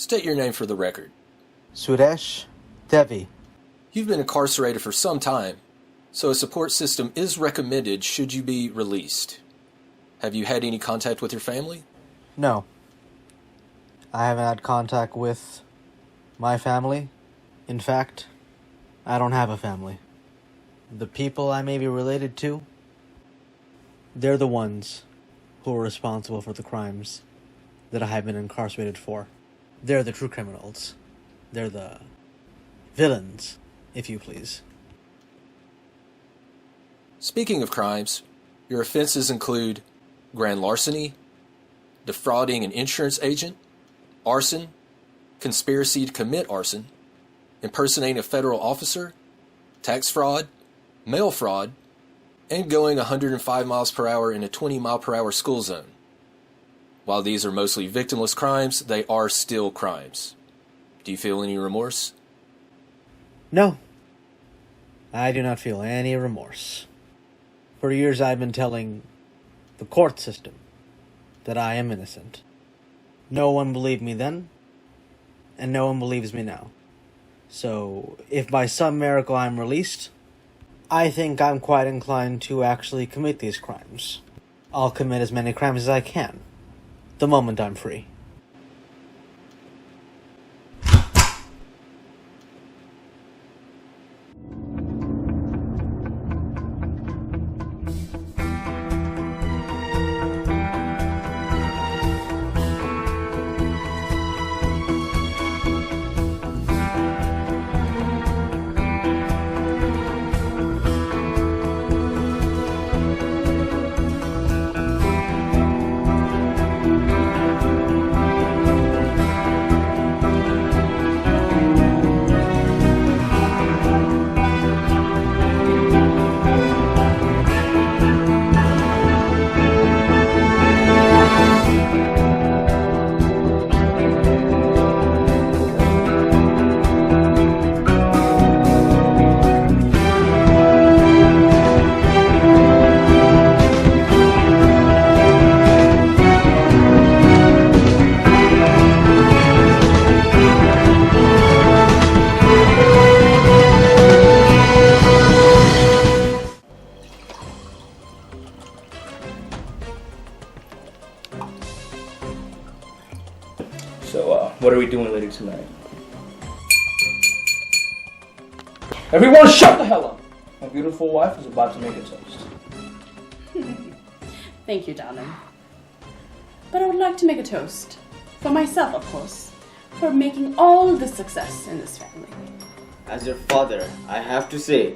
State your name for the record. Suresh Devi. You've been incarcerated for some time, so a support system is recommended should you be released. Have you had any contact with your family? No. I haven't had contact with my family. In fact, I don't have a family. The people I may be related to, they're the ones who are responsible for the crimes that I have been incarcerated for. They're the true criminals. They're the villains, if you please. Speaking of crimes, your offenses include grand larceny, defrauding an insurance agent, arson, conspiracy to commit arson, impersonating a federal officer, tax fraud, mail fraud, and going 105 miles per hour in a 20 mile per hour school zone. While these are mostly victimless crimes, they are still crimes. Do you feel any remorse? No. I do not feel any remorse. For years I've been telling the court system that I am innocent. No one believed me then, and no one believes me now. So, if by some miracle I'm released, I think I'm quite inclined to actually commit these crimes. I'll commit as many crimes as I can, the moment I'm free. So, what are we doing later tonight? Everyone shut the hell up! My beautiful wife is about to make a toast. Thank you, darling. But I would like to make a toast. For myself, of course. For making all the success in this family. As your father, I have to say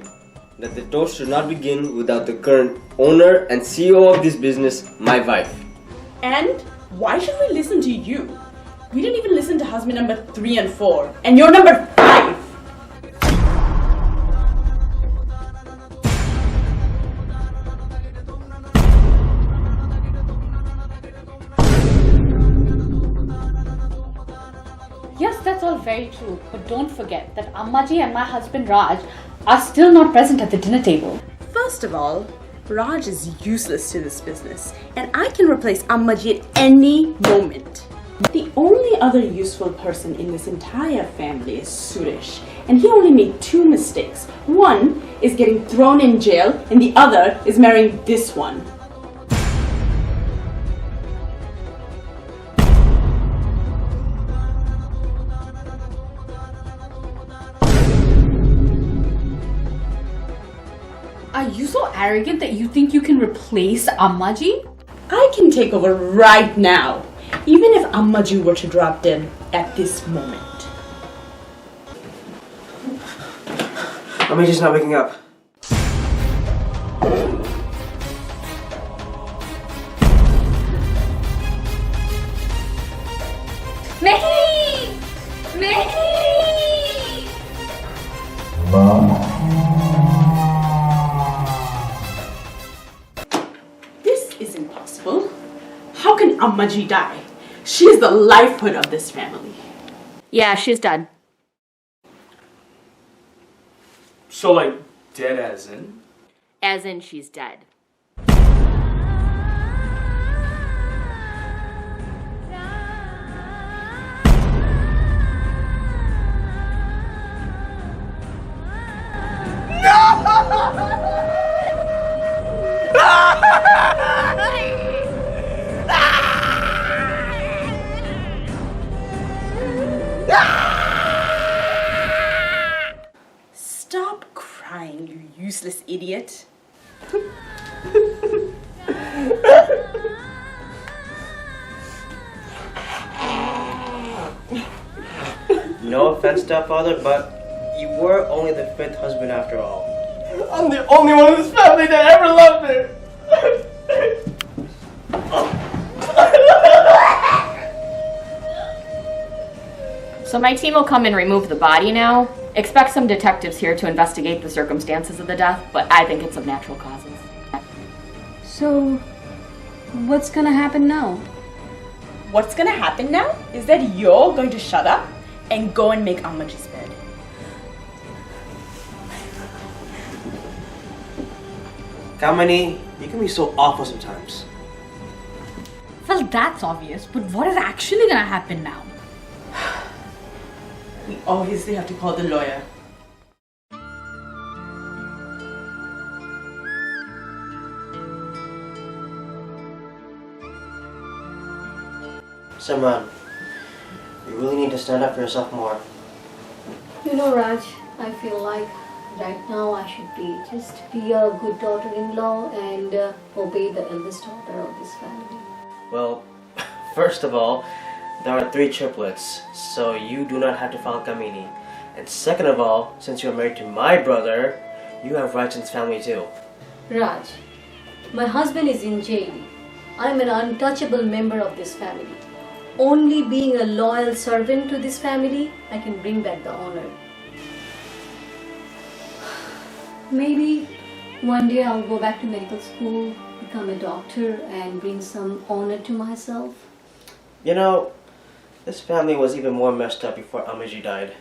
that the toast should not begin without the current owner and CEO of this business, my wife. And why should we listen to you? We didn't even listen to husband number 3 and 4. And you're number 5! Yes, that's all very true. But don't forget that Ammaji and my husband Raj are still not present at the dinner table. First of all, Raj is useless to this business. And I can replace Ammaji at any moment. The only other useful person in this entire family is Suresh, and he only made 2 mistakes. One is getting thrown in jail, and the other is marrying this one. Are you so arrogant that you think you can replace Ammaji? I can take over right now, even if Ammaji were to drop dead at this moment. Ammaji's not waking up. Mehi! Mehi! This is impossible. How can Ammaji die? She is the lifeblood of this family. Yeah, she's done. So, like, dead as in? As in, she's dead. you useless idiot. No offense, stepfather, but you were only the fifth husband after all. I'm the only one in this family that ever loved her. So my team will come and remove the body now. Expect some detectives here to investigate the circumstances of the death, but I think it's of natural causes. So, what's gonna happen now? What's gonna happen now is that you're going to shut up and go and make Ammaji's bed. Kamini, you can be so awful sometimes. Well, that's obvious, but what is actually gonna happen now? We obviously have to call the lawyer. Simran, you really need to stand up for yourself more. You know, Raj, I feel like right now I should just be a good daughter-in-law and obey the eldest daughter of this family. Well, first of all, there are 3 triplets, so you do not have to file Kamini. And second of all, since you're married to my brother, you have rights in this family too. Raj, my husband is in jail. I'm an untouchable member of this family. Only being a loyal servant to this family, I can bring back the honor. Maybe one day I'll go back to medical school, become a doctor, and bring some honor to myself. You know, this family was even more messed up before Ammaji died.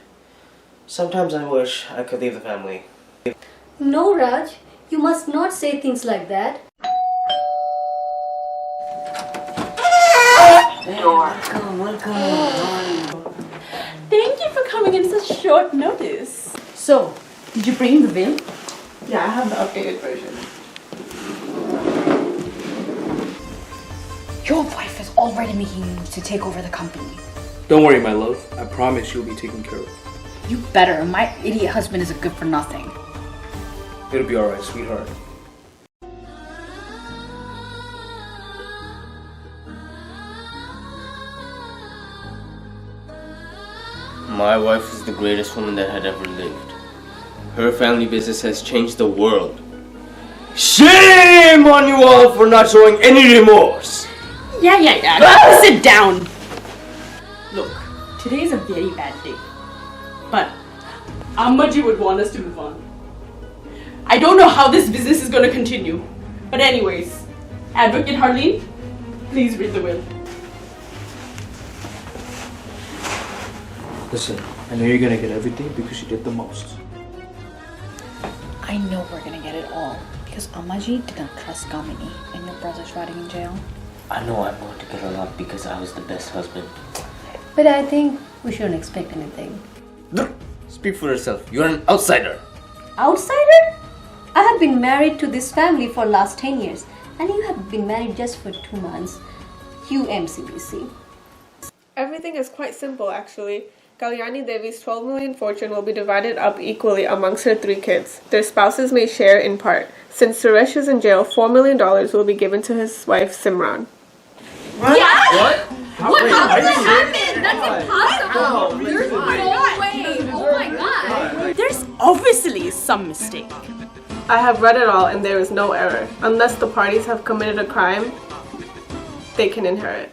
Sometimes I wish I could leave the family. No, Raj, you must not say things like that. Welcome. Thank you for coming in such short notice. So, did you bring the bill? Yeah, I have the updated version. Your wife is already making moves to take over the company. Don't worry, my love. I promise you'll be taken care of. You better. My idiot husband is a good for nothing. It'll be alright, sweetheart. My wife is the greatest woman that had ever lived. Her family business has changed the world. Shame on you all for not showing any remorse! Yeah. Sit down. Look, today is a very bad day. But Ammaji would want us to move on. I don't know how this business is going to continue. But anyways, Advocate Harleen, please read the will. Listen, I know you're gonna get everything because you did the most. I know we're gonna get it all because Ammaji did not trust Kamini and your brother's rotting in jail. I know I'm going to get a lot because I was the best husband. But I think we shouldn't expect anything. Speak for yourself. You're an outsider. Outsider? I have been married to this family for last 10 years and you have been married just for 2 months. You MCBC. Everything is quite simple actually. Kalyani Devi's 12 million fortune will be divided up equally amongst her 3 kids. Their spouses may share in part. Since Suresh is in jail, $4 million will be given to his wife Simran. What? What? How did that happen? That's impossible. There's no way. Oh my god. There's obviously some mistake. I have read it all and there is no error. Unless the parties have committed a crime, they can inherit.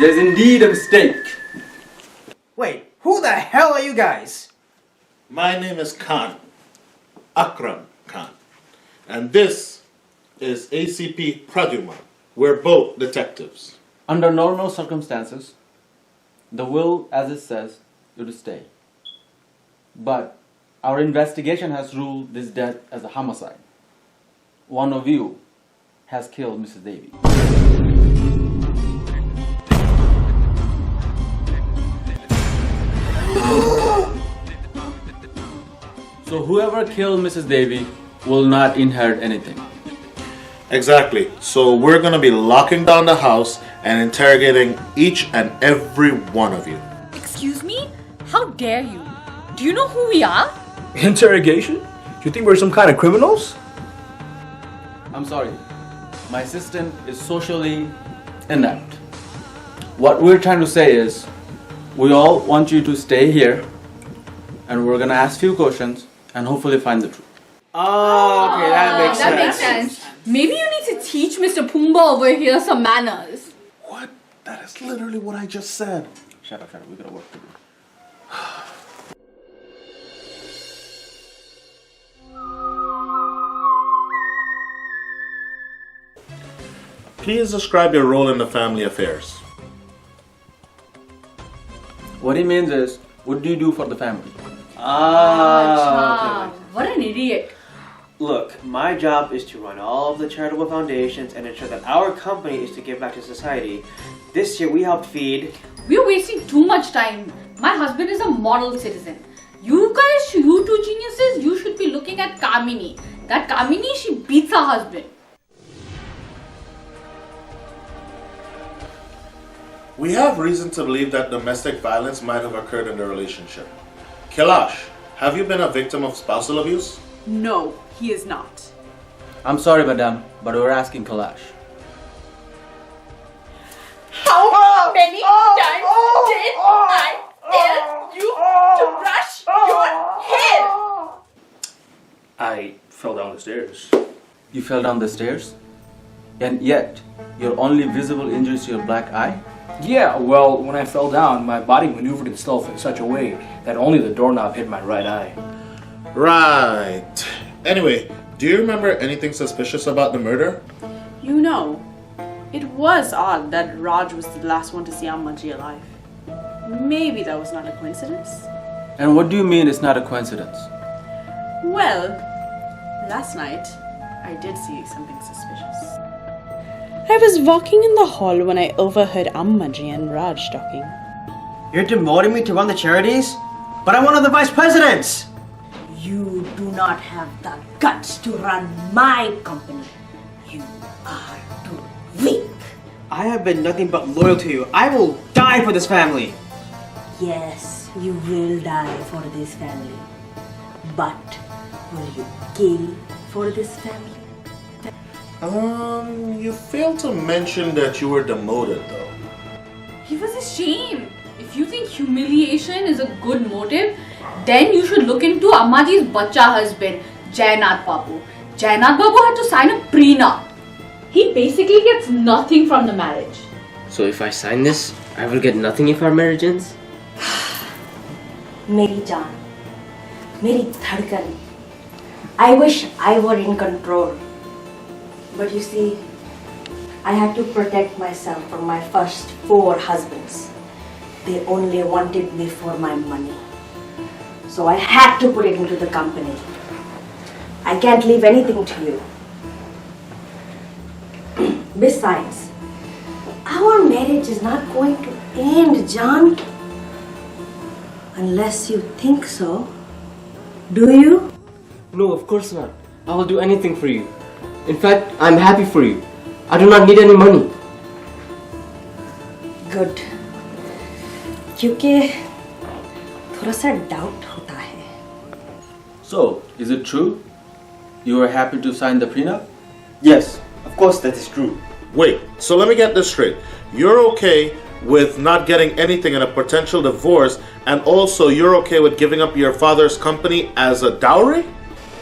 There's indeed a mistake. Wait, who the hell are you guys? My name is Khan, Akram Khan, and this is ACP Pradyuman. We're both detectives. Under normal circumstances, the will, as it says, you to stay. But our investigation has ruled this death as a homicide. One of you has killed Mrs. Devi. So whoever killed Mrs. Devi will not inherit anything. Exactly. So we're going to be locking down the house and interrogating each and every one of you. Excuse me? How dare you? Do you know who we are? Interrogation? Do you think we're some kind of criminals? I'm sorry. My assistant is socially inept. What we're trying to say is, we all want you to stay here, and we're gonna ask few questions and hopefully find the truth. Oh, okay, that makes sense. That makes sense. Maybe you need to teach Mr. Pumbaa over here some manners. What? That is literally what I just said. Shut up, we gotta work together. Please describe your role in the family affairs. What he means is, what do you do for the family? Ah, okay. What an idiot. Look, my job is to run all of the charitable foundations and ensure that our company is to give back to society. This year we helped feed... We're wasting too much time. My husband is a model citizen. You guys, you two geniuses, you should be looking at Kamini. That Kamini, she beats her husband. We have reason to believe that domestic violence might have occurred in the relationship. Kailash, have you been a victim of spousal abuse? No, he is not. I'm sorry, madam, but we're asking Kailash. How many times did I tell you to brush your hair? I fell down the stairs. You fell down the stairs? And yet, your only visible injury is your black eye? Yeah, well, when I fell down, my body maneuvered itself in such a way that only the doorknob hit my right eye. Right. Anyway, do you remember anything suspicious about the murder? You know, it was odd that Raj was the last one to see Ammaji alive. Maybe that was not a coincidence. And what do you mean it's not a coincidence? Well, last night I did see something suspicious. I was walking in the hall when I overheard Ammaji and Raj talking. You're demoting me to run the charities? But I'm one of the vice presidents! You do not have the guts to run my company. You are too weak. I have been nothing but loyal to you. I will die for this family. Yes, you will die for this family. But will you kill for this family? You failed to mention that you were demoted though. He was ashamed. If you think humiliation is a good motive, then you should look into Ammaji's bacha husband, Jainath Babu. Jainath Babu had to sign a prenup. He basically gets nothing from the marriage. So if I sign this, I will get nothing if our marriage ends? Meri Jaan, Meri Dhadkan. I wish I were in control. But you see, I had to protect myself from my first 4 husbands. They only wanted me for my money. So I had to put it into the company. I can't leave anything to you. Besides, our marriage is not going to end, John. Unless you think so. Do you? No, of course not. I will do anything for you. In fact, I'm happy for you. I do not need any money. Good. क्योंकि थोड़ा सा doubt होता है. So, is it true? You were happy to sign the prenup? Yes, of course that is true. Wait, so let me get this straight. You're okay with not getting anything in a potential divorce, and also you're okay with giving up your father's company as a dowry?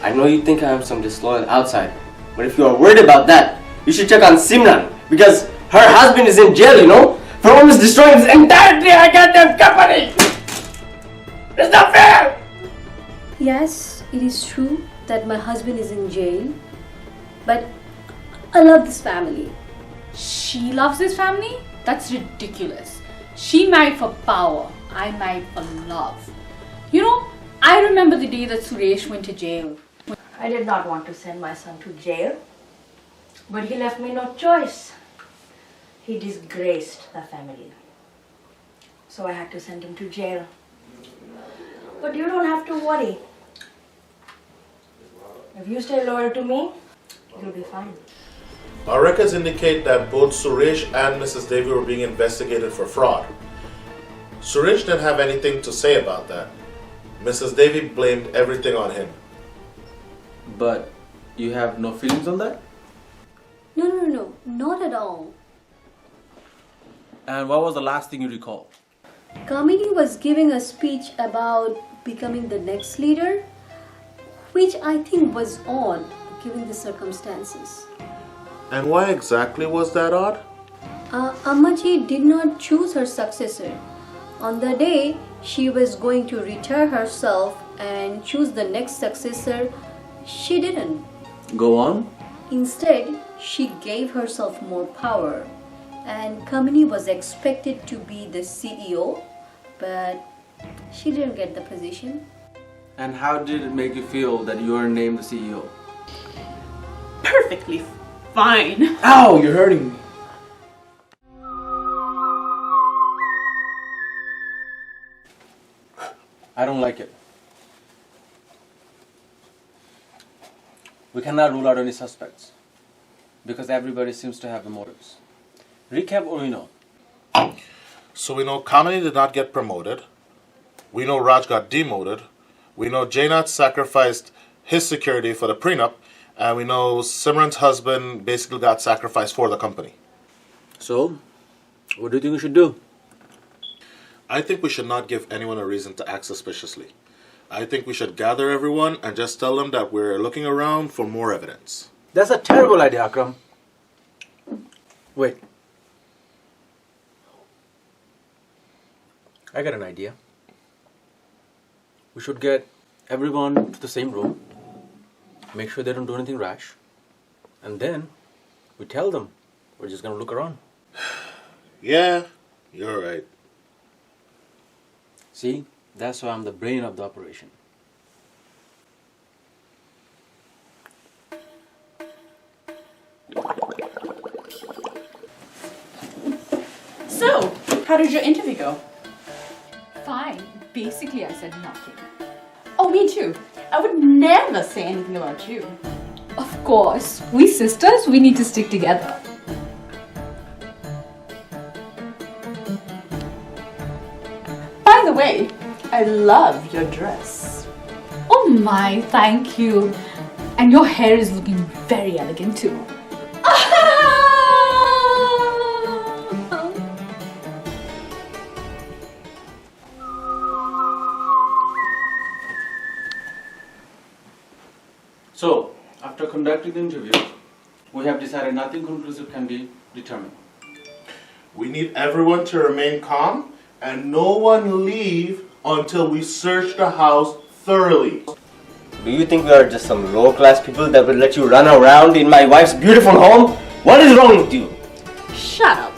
I know you think I am some disloyal outside, but if you are worried about that, you should check on Simran, because her husband is in jail, you know, for almost destroying this entire goddamn company! It's not fair! Yes, it is true that my husband is in jail, but I love this family. She loves this family? That's ridiculous. She married for power. I married for love. You know, I remember the day that Suresh went to jail. I did not want to send my son to jail, but he left me no choice. He disgraced the family. So I had to send him to jail. But you don't have to worry. If you stay loyal to me, you'll be fine. Our records indicate that both Suresh and Mrs. Devi were being investigated for fraud. Suresh didn't have anything to say about that. Mrs. Davy blamed everything on him. But you have no feelings on that? No, not at all. And what was the last thing you recall? Kamini was giving a speech about becoming the next leader, which I think was odd given the circumstances. And why exactly was that odd? Ammaji did not choose her successor. On the day she was going to retire herself and choose the next successor, she didn't. Go on. Instead, she gave herself more power, and Kamini was expected to be the CEO, but she didn't get the position. And how did it make you feel that you were named the CEO? Perfectly fine. Ow, you're hurting me. I don't like it. We cannot rule out any suspects because everybody seems to have the motives. Recap what we know. So we know Kamini did not get promoted. We know Raj got demoted. We know Jainath sacrificed his security for the prenup. And we know Simran's husband basically got sacrificed for the company. So, what do you think we should do? I think we should not give anyone a reason to act suspiciously. I think we should gather everyone and just tell them that we're looking around for more evidence. That's a terrible idea, Akram. Wait. I got an idea. We should get everyone to the same room, make sure they don't do anything rash, and then we tell them we're just going to look around. Yeah, you're right. See, that's why I'm the brain of the operation. So, how did your interview go? Fine. Basically, I said nothing. Oh, me too. I would never say anything about you. Of course, we sisters, we need to stick together. By the way, I love your dress. Oh my, thank you. And your hair is looking very elegant too. So, after conducting the interview, we have decided nothing conclusive can be determined. We need everyone to remain calm and no one leave until we search the house thoroughly. Do you think we are just some low-class people that will let you run around in my wife's beautiful home? What is wrong with you? Shut up.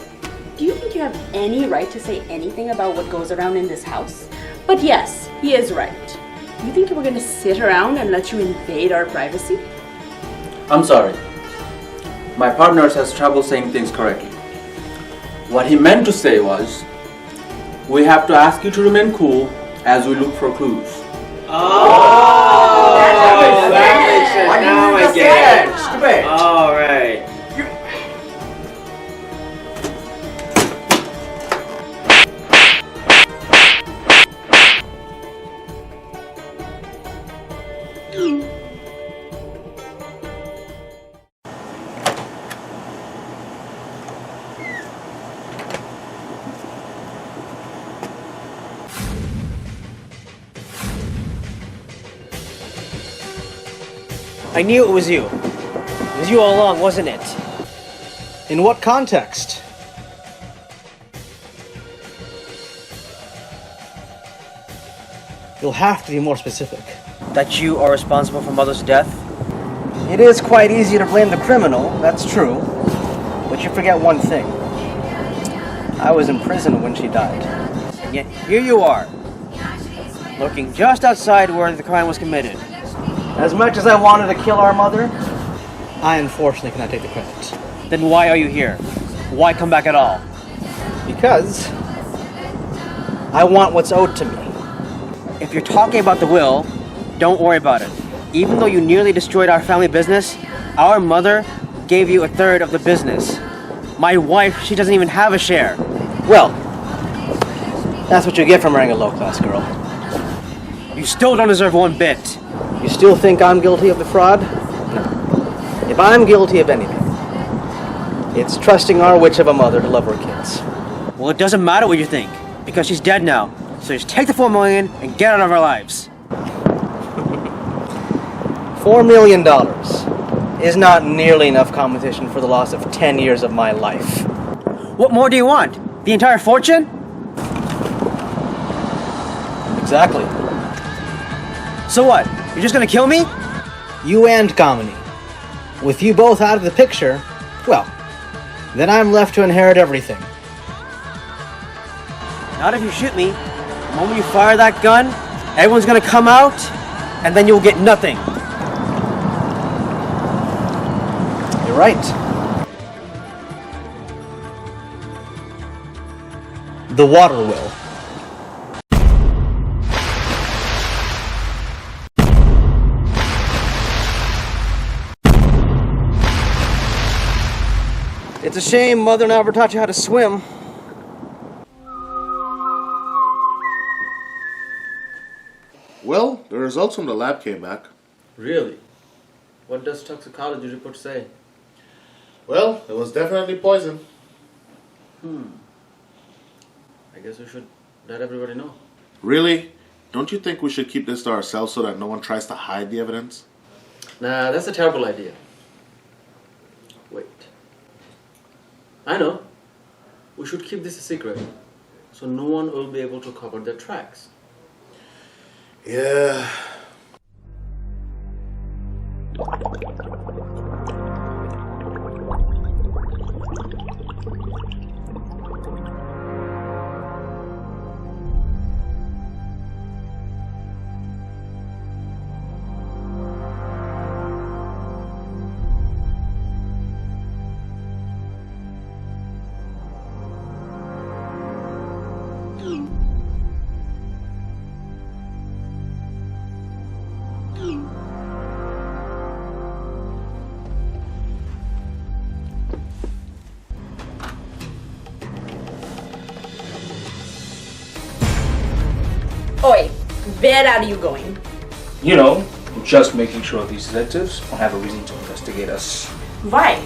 Do you think you have any right to say anything about what goes around in this house? But yes, he is right. You think we're gonna sit around and let you invade our privacy? I'm sorry. My partner has trouble saying things correctly. What he meant to say was, we have to ask you to remain cool as we look for clues. Oh! That makes sense. What Now I get it. Stupid. Alright. I knew it was you. It was you all along, wasn't it? In what context? You'll have to be more specific. That you are responsible for Mother's death? It is quite easy to blame the criminal, that's true. But you forget one thing. I was in prison when she died. And yet here you are, lurking just outside where the crime was committed. As much as I wanted to kill our mother, I unfortunately cannot take the credit. then why are you here? Why come back at all? Because I want what's owed to me. If you're talking about the will, don't worry about it. Even though you nearly destroyed our family business, our mother gave you 1/3 of the business. My wife, she doesn't even have a share. Well, that's what you get for marrying a low-class girl. You still don't deserve one bit. You still think I'm guilty of the fraud? No. If I'm guilty of anything, it's trusting our witch of a mother to love her kids. Well, it doesn't matter what you think, because she's dead now. So just take the $4 million and get out of our lives. $4 million is not nearly enough compensation for the loss of 10 years of my life. What more do you want? The entire fortune? Exactly. So what? You're just gonna kill me? You and Kamini. With you both out of the picture, well, then I'm left to inherit everything. Not if you shoot me. The moment you fire that gun, everyone's gonna come out, and then you'll get nothing. You're right. The water will. It's a shame Mother never taught you how to swim. Well, the results from the lab came back. Really? What does toxicology report say? Well, it was definitely poison. I guess we should let everybody know. Really? Don't you think we should keep this to ourselves so that no one tries to hide the evidence? Nah, that's a terrible idea. Wait. I know. We should keep this a secret, so no one will be able to cover their tracks. Yeah. Oi, where are you going? You know, just making sure these detectives don't have a reason to investigate us. Why?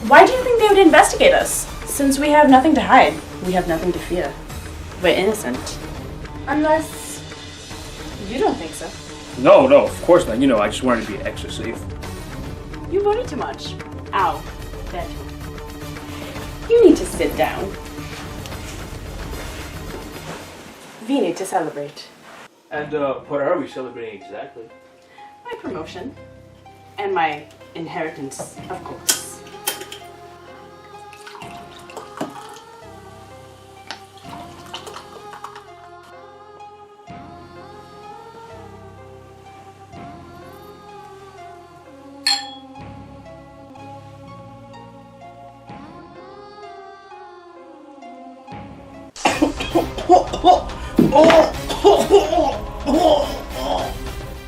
Why do you think they would investigate us? Since we have nothing to hide, we have nothing to fear. We're innocent. Unless you don't think so. No, of course not. You know, I just wanted to be extra safe. You worry too much. Ow, that. You need to sit down. We need to celebrate. And what are we celebrating exactly? My promotion. And my inheritance, of course.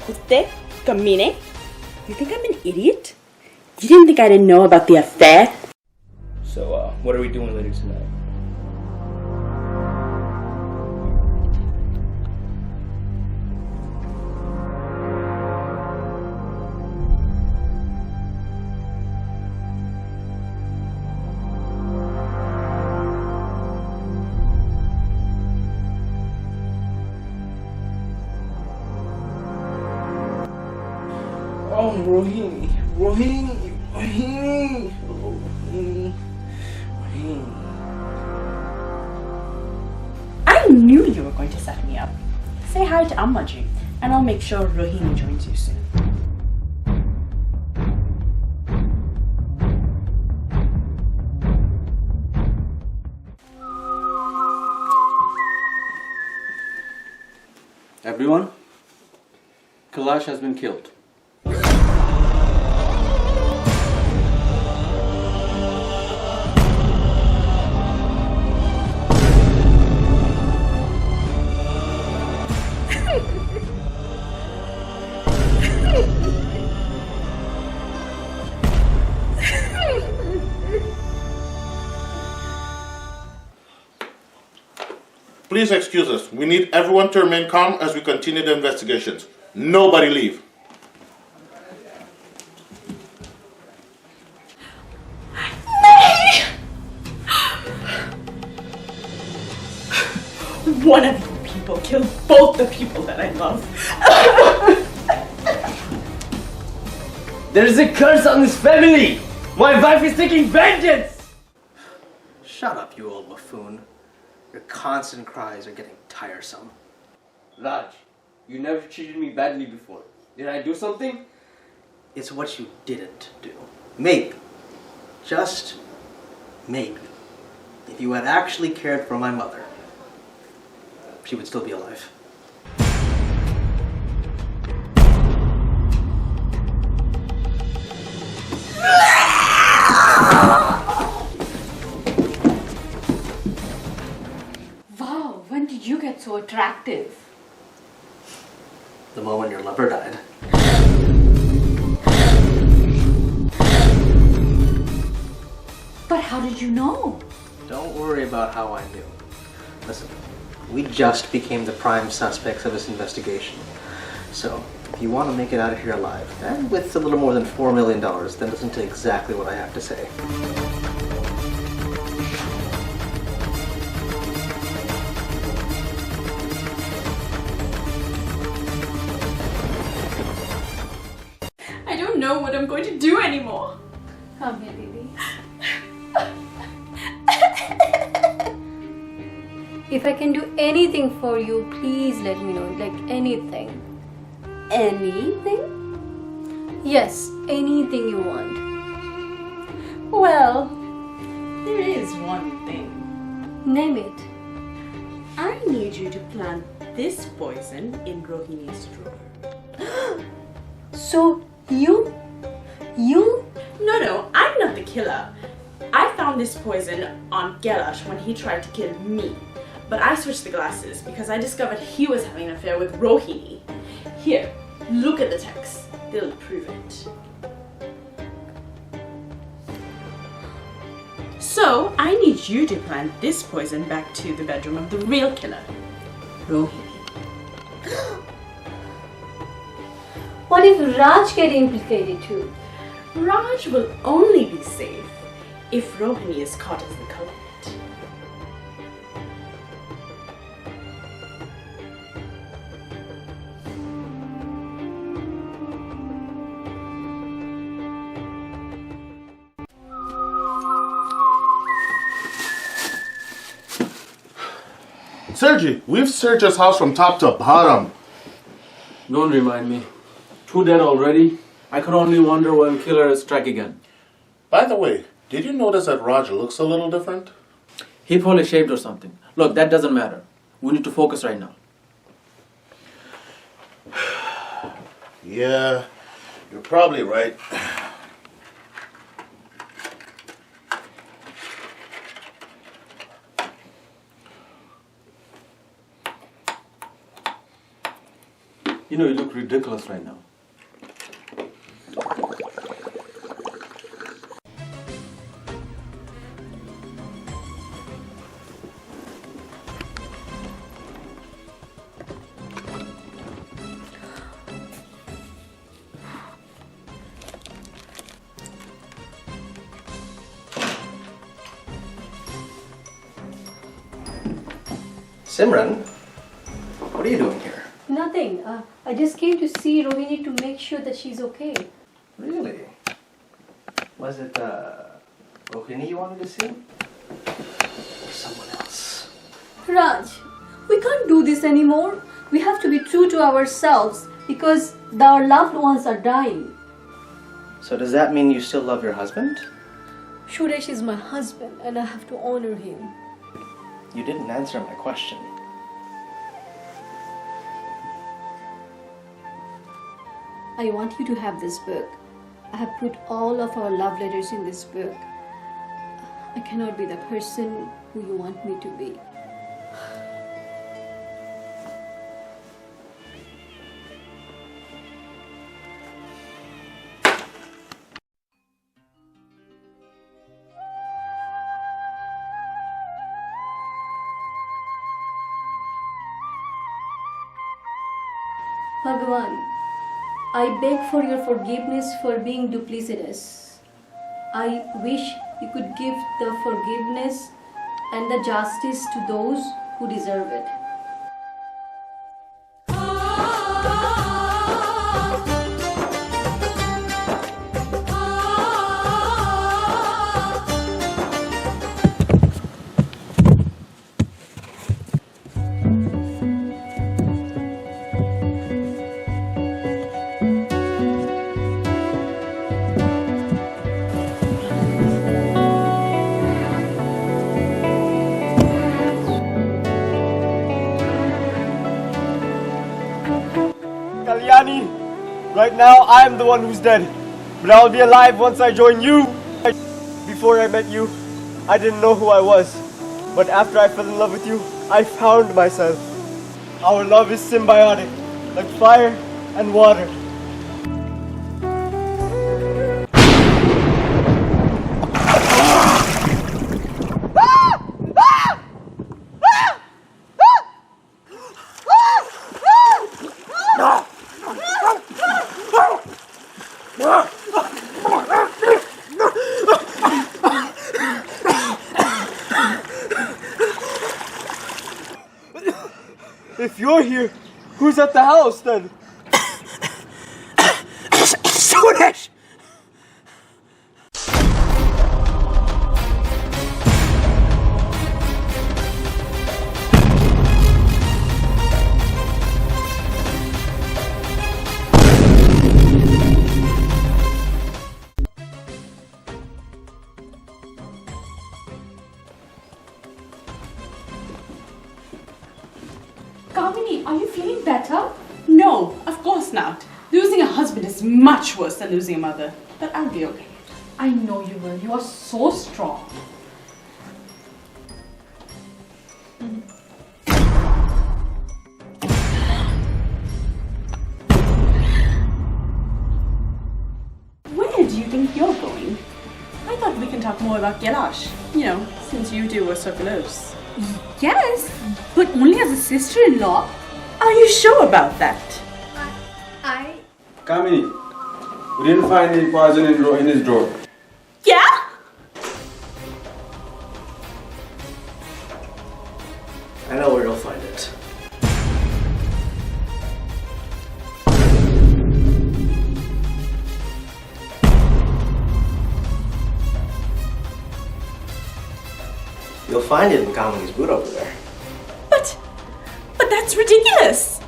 Kutte, Kamine, you think I'm an idiot? You didn't think I didn't know about the affair? So, what are we doing later tonight? Oh, Rohini. I knew you were going to set me up. Say hi to Ammaji, and I'll make sure Rohini joins you soon. Everyone, Kailash has been killed. please excuse us. We need everyone to remain calm as we continue the investigations. Nobody leave. One of you people killed both the people that I love. There is a curse on this family! My wife is taking vengeance! Shut up, you old buffoon. Your constant cries are getting tiresome. Raj, you never treated me badly before. Did I do something? It's what you didn't do. Maybe, just maybe, if you had actually cared for my mother, she would still be alive. Wow, when did you get so attractive? The moment your lover died. But how did you know? Don't worry about how I knew. Listen, we just became the prime suspects of this investigation. So, if you want to make it out of here alive, and with a little more than $4 million, then listen to exactly what I have to say. I don't know what I'm going to do anymore. Come here, baby. If I can do anything for you, please let me know. Like anything. Anything? Yes, anything you want. Well, there is one thing. Name it. I need you to plant this poison in Rohini's drawer. So, you? No, I'm not the killer. I found this poison on Gelash when he tried to kill me. But I switched the glasses because I discovered he was having an affair with Rohini. Here, look at the text. They'll prove it. So, I need you to plant this poison back to the bedroom of the real killer, Rohini. What if Raj get implicated too? Raj will only be safe if Rohini is caught as the culprit. Sergi, we've searched his house from top to bottom. Don't remind me. 2 dead already. I could only wonder when killer strike again. By the way, did you notice that Roger looks a little different? He probably shaved or something. Look, that doesn't matter. We need to focus right now. Yeah, you're probably right. You know, you look ridiculous right now. Simran, what are you doing here? Nothing. I just came to see Rohini to make sure that she's okay. Really? Was it Rohini you wanted to see? Or someone else? Raj, we can't do this anymore. We have to be true to ourselves because our loved ones are dying. So does that mean you still love your husband? Suresh is my husband and I have to honor him. You didn't answer my question. I want you to have this book. I have put all of our love letters in this book. I cannot be the person who you want me to be. Bhagavan, I beg for your forgiveness for being duplicitous. I wish you could give the forgiveness and the justice to those who deserve it. Kalyani, right now I am the one who's dead, but I'll be alive once I join you. Before I met you, I didn't know who I was, but after I fell in love with you, I found myself. Our love is symbiotic, like fire and water. If you're here, who's at the house then? Suresh! Kamini, are you feeling better? No, of course not. Losing a husband is much worse than losing a mother. But I'll be okay. I know you will. You are so strong. Where do you think you're going? I thought we can talk more about Kailash. You know, since you two were so close. Yes, but only as a sister-in-law. Are you sure about that? Kamini, we didn't find any poison in his drawer. Yeah? I know where you'll find it. You'll find it in Kamini's boot over there. But that's ridiculous.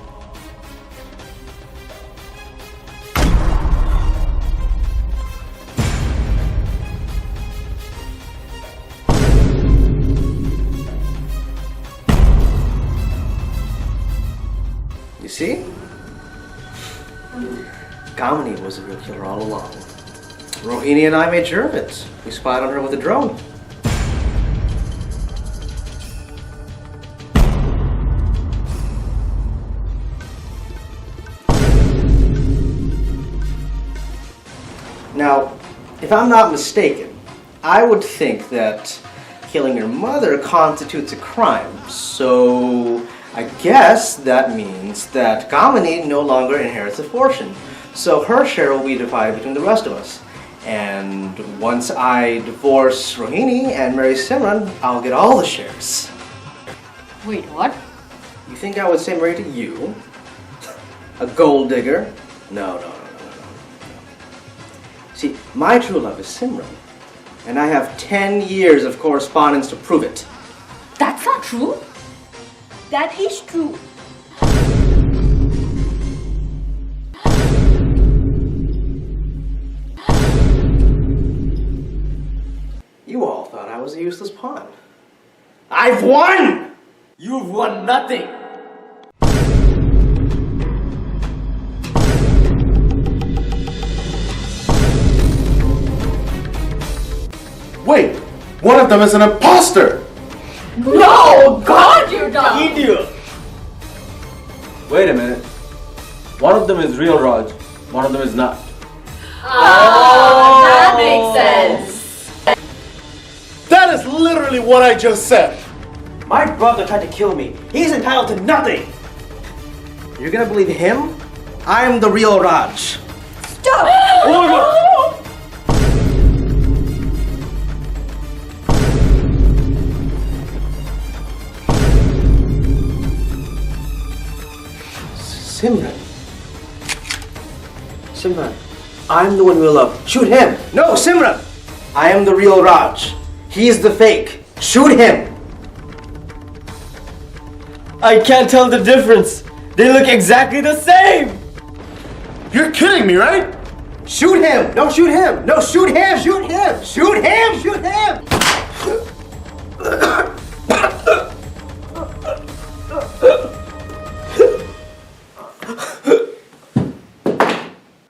You see? Kamini was the real killer all along. Rohini and I made sure of it. We spied on her with a drone. Now, if I'm not mistaken, I would think that killing your mother constitutes a crime. So I guess that means that Kamini no longer inherits a fortune. So her share will be divided between the rest of us. And once I divorce Rohini and marry Simran, I'll get all the shares. Wait, what? You think I would say marry to you? A gold digger? No. See, my true love is Simran, and I have 10 years of correspondence to prove it. That's not true. That is true. You all thought I was a useless pawn. I've won! You've won nothing! Wait, one of them is an imposter! No! God, you're dumb! Idiot! Wait a minute. One of them is real Raj, one of them is not. Oh, that makes sense. That is literally what I just said! My brother tried to kill me. He's entitled to nothing! You're gonna believe him I'm the real Raj. Stop! Simran. Simran, I'm the one you love. Shoot him. No, Simran. I am the real Raj. He's the fake. Shoot him. I can't tell the difference. They look exactly the same. You're kidding me, right? Shoot him. No, shoot him. No, shoot him. Shoot him. Shoot him. Shoot him.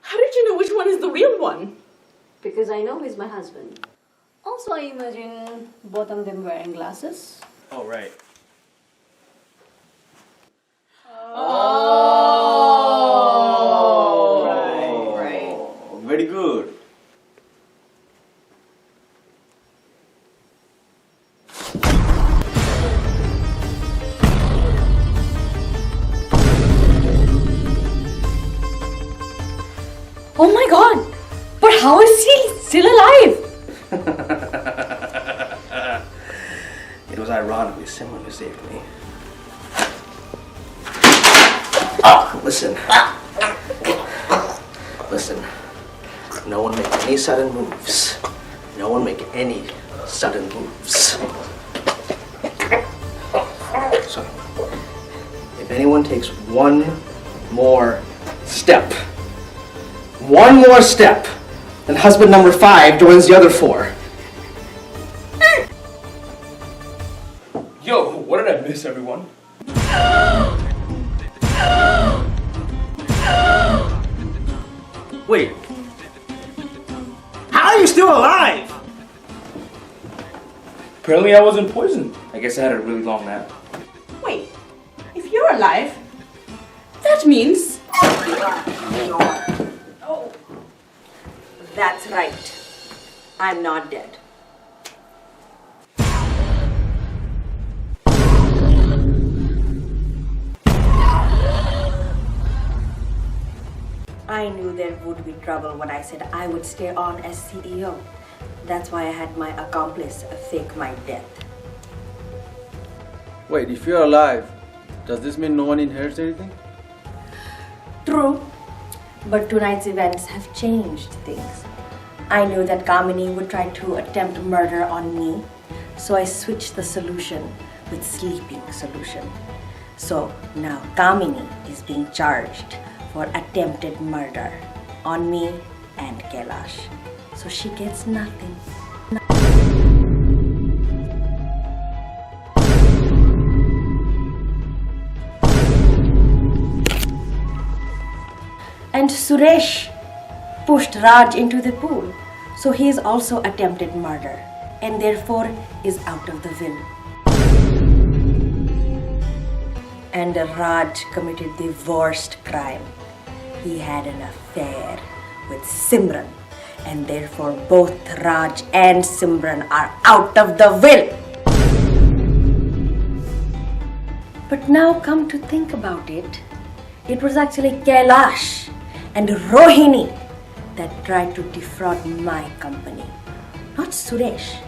How did you know which one is the real one? Because I know he's my husband. Also, I imagine both of them wearing glasses. Oh, right. Oh. Right. Very good. Oh my god! But how is he still alive? It was ironically Simran who saved me. Listen. Listen. No one make any sudden moves. No one make any sudden moves. So, if anyone takes one more step, then husband number 5 joins the other 4. Yo, what did I miss, everyone? Wait. How are you still alive? Apparently I wasn't poisoned. I guess I had a really long nap. Wait, if you're alive, that means... Oh, that's right. I'm not dead. I knew there would be trouble when I said I would stay on as CEO. That's why I had my accomplice fake my death. Wait, if you're alive, does this mean no one inherits anything? True, but tonight's events have changed things. I knew that Kamini would try to attempt murder on me, so I switched the solution with sleeping solution. So now Kamini is being charged for attempted murder on me and Kailash. So she gets nothing. And Suresh pushed Raj into the pool. So he is also attempted murder and therefore is out of the will. And Raj committed the worst crime. He had an affair with Simran, and therefore both Raj and Simran are out of the will. But now come to think about it, it was actually Kailash and Rohini that tried to defraud my company, not Suresh.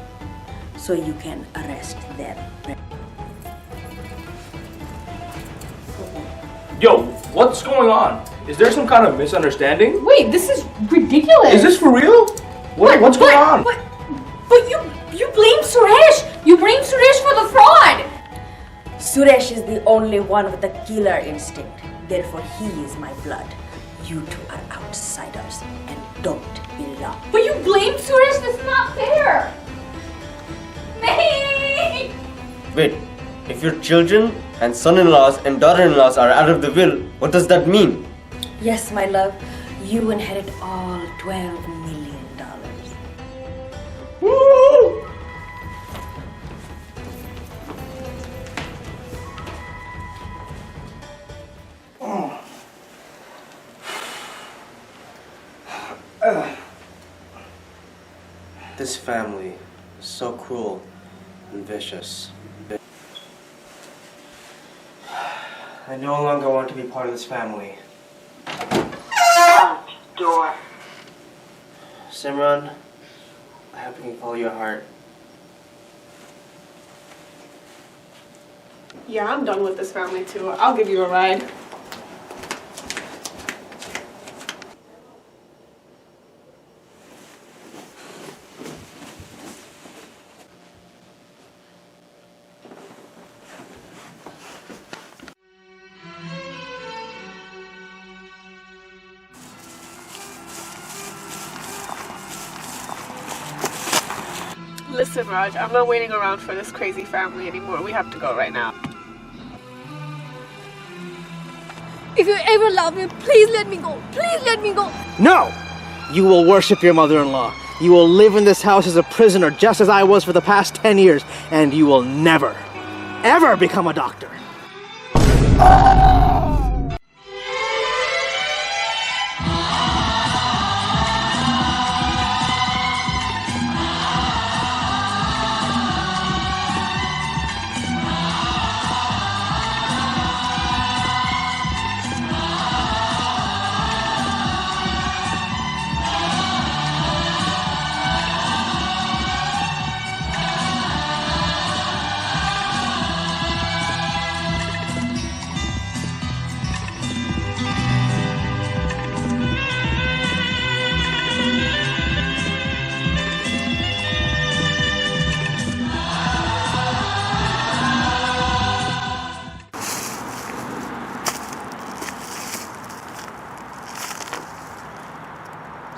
So you can arrest them. Yo, what's going on? Is there some kind of misunderstanding? Wait, this is ridiculous. Is this for real? What's going on? But you blame Suresh. You blame Suresh for the fraud. Suresh is the only one with the killer instinct. Therefore, he is my blood. You two are outsiders and don't belong. But you blame Suresh. That's not fair. Nahi. Wait, if your children and son-in-laws and daughter-in-laws are out of the will, what does that mean? Yes, my love, you inherit all $12 million. Woo! This family is so cruel and vicious. I no longer want to be part of this family. Front door. Simran, I hope you can follow your heart. Yeah, I'm done with this family too. I'll give you a ride. Listen, Raj, I'm not waiting around for this crazy family anymore. We have to go right now. If you ever love me, please let me go. Please let me go. No! You will worship your mother-in-law. You will live in this house as a prisoner, just as I was for the past 10 years, and you will never, ever become a doctor.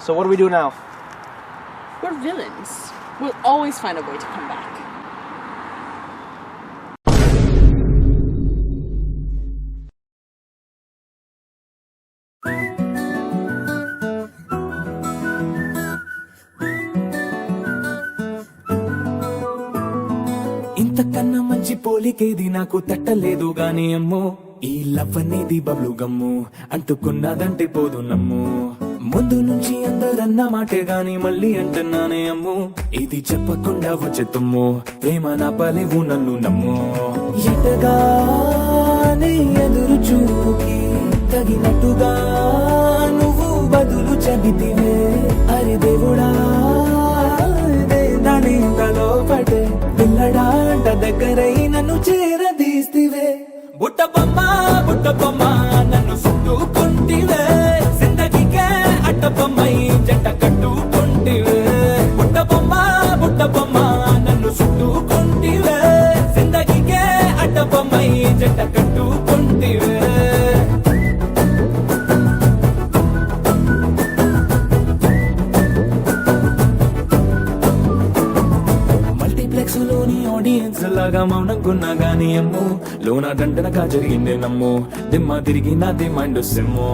So what do we do now? We're villains. We'll always find a way to come back. ఇంతకన్నా మంచి పోలికేది నాకు తట్టలేదు గాని అమ్మో ఈ love అనేది బబ్లు గమ్ము అంటుకున్నదంటే పోదు నమ్ము ముందు నుంచి అందరన్న మాటే గాని మళ్ళీ అంటున్నానే అమ్ము ఇది చెప్పకుండా వచ్చే తుమ్ము ప్రేమ నా పలేవు నన్ను నమ్ము ఎటగానే ఎదురు చూకి తగినట్టుగా నువ్వు బదులు చెబితివే అరే దేవుడా దాని తలో పటే పిల్లడాంట దగ్గరై నన్ను చేరదీస్తివే బుట్ట బొమ్మ నన్ను చుట్టుకుంటివే జిందగీకే అట్టబొమ్మై జంట కట్టుకుంటివే బుట్ట బొమ్మ నన్ను చుట్టుకుంటివే జిందగీకే అట్టబొమ్మై జంట కట్టుకుంటివే లోని ఆడియన్స్ లాగా మౌనంకున్నా గానీ అమ్ము లోన దండనగా జరిగిందే నమ్ము దిమ్మ తిరిగి నాది మైండ్ సిమ్ము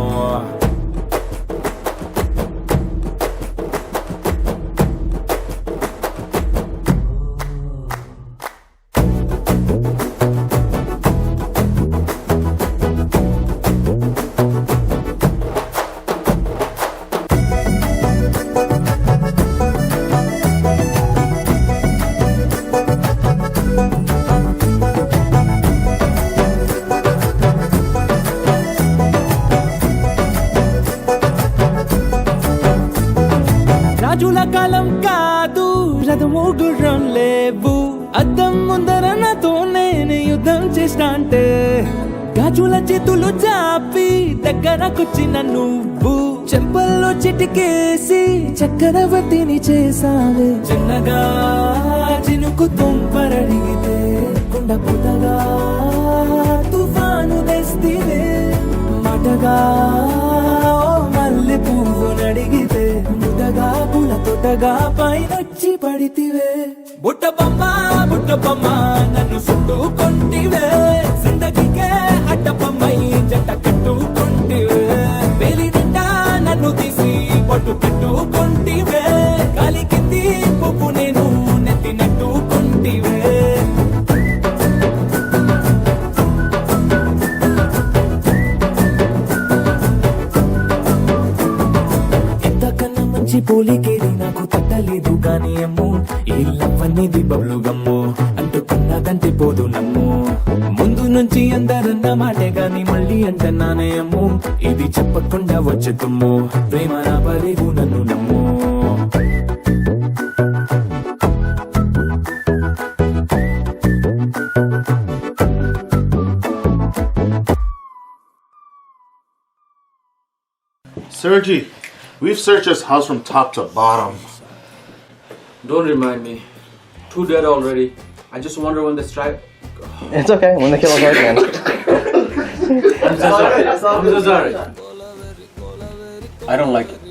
రాజుల కాలం కాదు రథము గుర్రం లేవు అద్దం ముందర నాతో నేను యుద్ధం చేస్తా అంటే గాజుల చేతులు చాపి దగ్గరకొచ్చిన నువ్వు చెంపల్లో చిటికేసి చక్రవర్తిని చేసావే చిన్నగా చినుకు తుంపరడిగితే కుండ పుతగా తుఫాను తెస్తివే మాటగా మల్లె పువ్వు నడిగితే ముదగా పుల తొటగా పైనొచ్చి పడితివే బుట్ట బొమ్మ నన్ను చుట్టుకుంటివే జిందగీకే అడ్డబొమ్మై జంట కట్టుకుంటివే వేలి నిండా నన్ను తీసి పట్టు పెట్టుకుంటివే గాలి కింది పువ్వు నేను నెత్తి నెట్టుకుంటివే పోలికేది నాకు తట్ట తట్టలేదు గాని అమ్మో ఈ లవ్ అనేది బబ్లు గమ్ము అంటుకున్నదంటే పోదు నమ్ము ముందు నుంచి అందరన్న మాటే గాని మళ్ళీ అంటున్నానే అమ్ము ఇది చెప్పకుండా వచ్చే తుమ్ము ప్రేమ రాబలేవు నన్ను నమ్ము Sergi, we've searched his house from top to bottom. Don't remind me. 2 dead already. I just wonder when they strike. It's okay, when the killer goes again. I'm so sorry. I'm so sorry. I don't like it.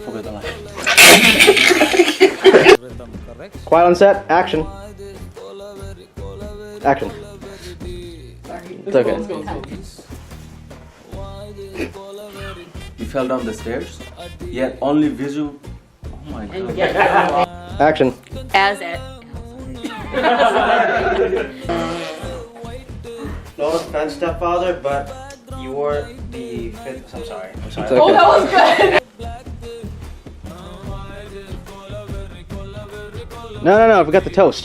Forget the line. Quiet on set, action. Action. It's okay. You fell down the stairs, yet only visual. Oh my god. Action. As it. No offense, stepfather, but you were the fifth. I'm sorry. I'm sorry. Oh, that was good. No, we got the toast.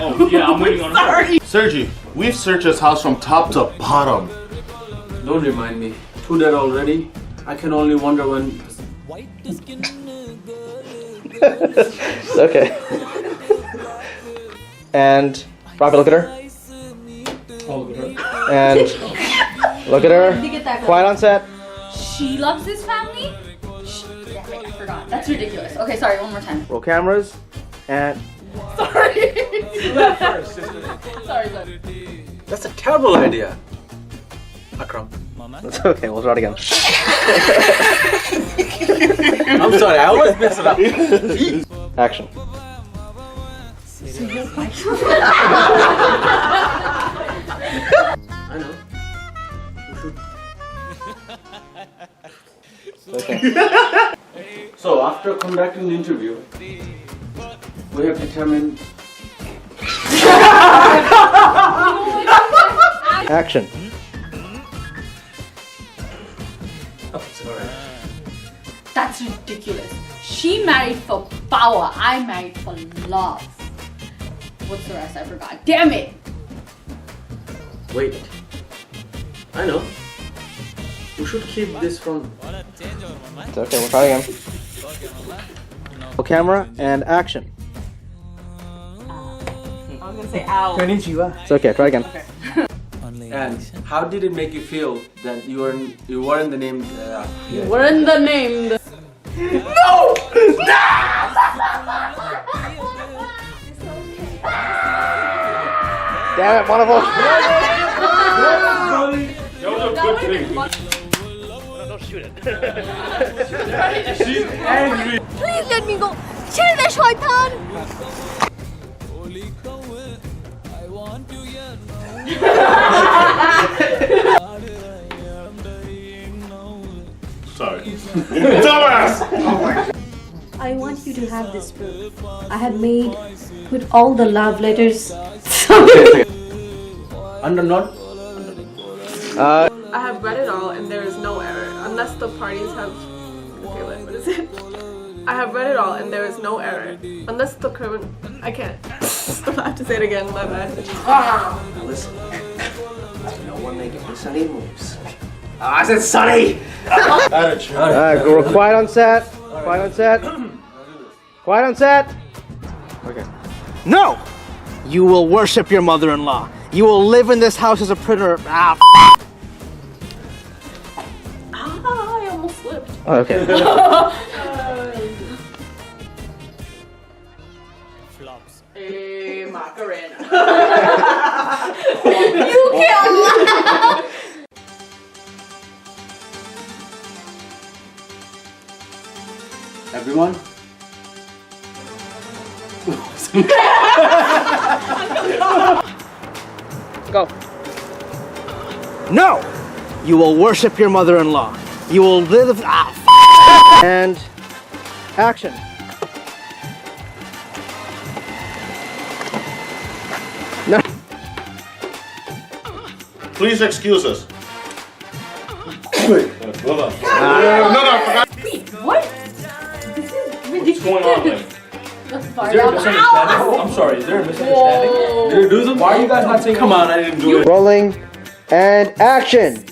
Oh, yeah, I'm waiting on Sorry. Sergi, we've searched his house from top to bottom. Don't remind me. 2 dead already. I can only wonder when. It's okay. And Robbie, look at her. And look at her. Quiet on set. She loves his family? Damn it, I forgot. That's ridiculous. Okay, sorry, one more time. Roll cameras. And Sorry. Sorry. That's a terrible idea. Akram. that's okay. We'll try it again. I'm sorry, I always mess it up. Action. I know. Okay. So, after conducting the interview, we have determined. Action. That's ridiculous. She married for power. I married for love. What's the rest? I forgot. Damn it! Wait. I know. We should keep this from. It's okay. We'll try again. Roll camera and action. I was gonna say ow. It's okay. Try again. And how did it make you feel that you weren't the name? You weren't the name. No! Damn it, one of us. Don't shoot it. She's angry. Please let me go. Chill the shaitan. Sorry. Dumbass! I want you to have this proof. I have made with all the love letters. Under not? I have read it all and there is no error, unless the parties have... Okay, wait, what is it? I have read it all and there is no error, unless the criminal... I can't. I have to say it again, my bad. Now listen. No one making Sunny moves. I said Sunny! Attitude. Alright, go quiet on set. Quiet on set. Quiet on set. Okay. No! You will worship your mother-in-law. You will live in this house as a prisoner. I almost slipped. Oh, okay. Flops. Hey, Macarena. You can't laugh! Everyone? Go. No! You will worship your mother-in-law. You will live... And... Action. No. Please excuse us. Hold on. No, I forgot. Wait, what? This is ridiculous. What's going on, man? Let's Is start there a out. misunderstanding? I'm sorry, is there a misunderstanding? Whoa. Did you do something? Why are you guys not saying? Come on, I didn't do it. Rolling and action.